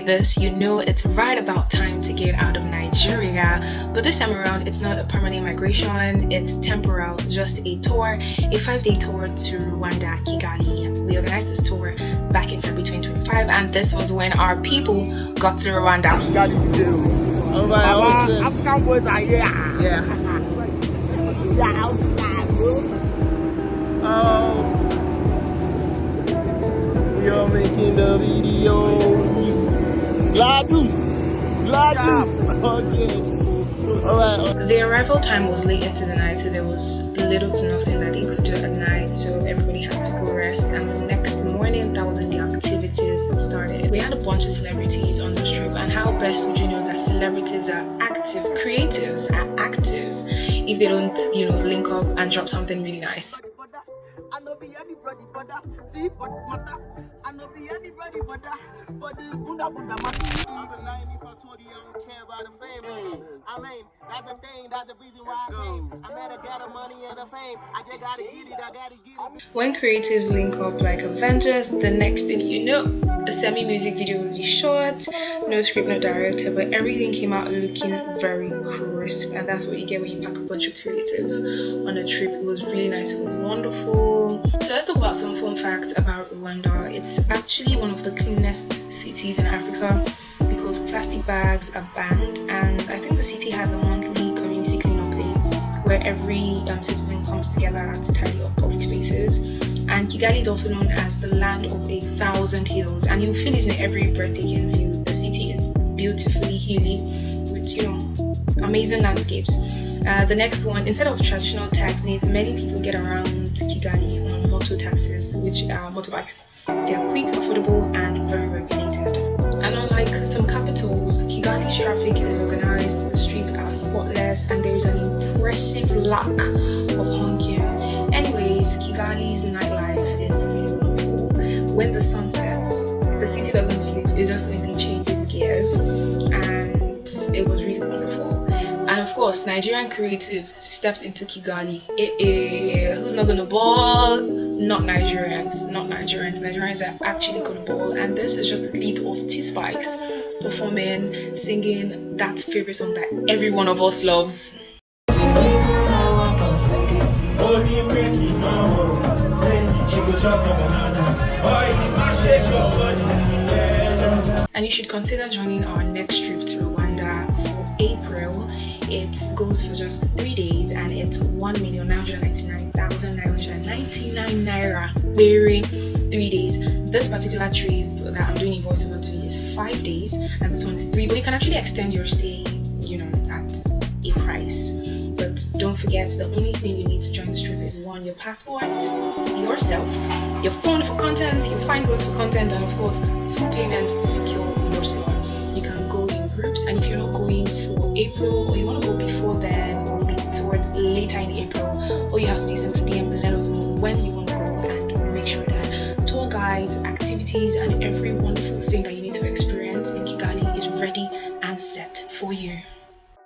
this, you know it's right about time to get out of Nigeria. But this time around, it's not a permanent migration, it's temporal, just a tour, a 5-day tour to Rwanda, Kigali. We organized this tour back in February 2025, and this was when our people got to Rwanda. Kigali, too. Alright, African boys are here. Yeah. We are outside, bro. We are making the videos. Gladys. Okay. Alright. The arrival time was late into the night, so there was little to nothing that they could do at night, so everybody had to go rest. And the next morning, that was when the activities started. We had a bunch of celebrities on this trip, and how best would you know that celebrities are active, creatives are active, if they don't, link up and drop something really nice. I know be anybody brother. See for this matter. I know be anybody brother. For the bunda matter. I'm a 90 for 20, I don't care about the fame. I mean, that's the thing, that's the reason why I came. I met a got the money and the fame. I just gotta get it, I gotta get it. When creatives link up like Avengers, the next thing you know, a semi-music video will be shot, no script, no director, but everything came out looking very crisp, and that's what you get when you pack a bunch of creatives on a trip. It was really nice, it was wonderful. So let's talk about some fun facts about Rwanda. It's actually one of the cleanest cities in Africa because plastic bags are banned, and I think the city has a monthly community cleanup day where every citizen comes together to tidy up public spaces. And Kigali is also known as the land of 1,000 hills, and you'll feel it in every breathtaking view. The city is beautifully hilly with amazing landscapes. The next one, instead of traditional taxis, many people get around Kigali on motor taxis, which are motorbikes. They are quick, affordable, and very regulated. And unlike some capitals, Kigali's traffic is organized, the streets are spotless, and there is an impressive lack of honking. Anyways, Kigali's nightlife is really wonderful. When the sun sets, the city doesn't sleep, it just simply changes gears, and it was really wonderful. And of course, Nigerian creatives stepped into Kigali. Who's not gonna ball? Not Nigerians. Nigerians are actually gonna ball. And this is just a clip of T-Spikes performing, singing that favorite song that every one of us loves. And you should consider joining our next trip to Rwanda for April. It goes for just 3 days, and it's 1,999,999 naira. Very 3 days. This particular trip that I'm doing a voiceover to is 5 days, and this one is 3. But you can actually extend your stay, at a price. But don't forget, the only thing you need to join this trip is 1, your passport, yourself, your phone for content, your fine clothes for content, and of course, full payment to secure your slot. You can go in groups, and if you're not going for April, or you want to go before then, or maybe towards later in April, all you have to do is send a DM and let us know when you want to go, and make sure that tour guides, activities, and every wonderful thing that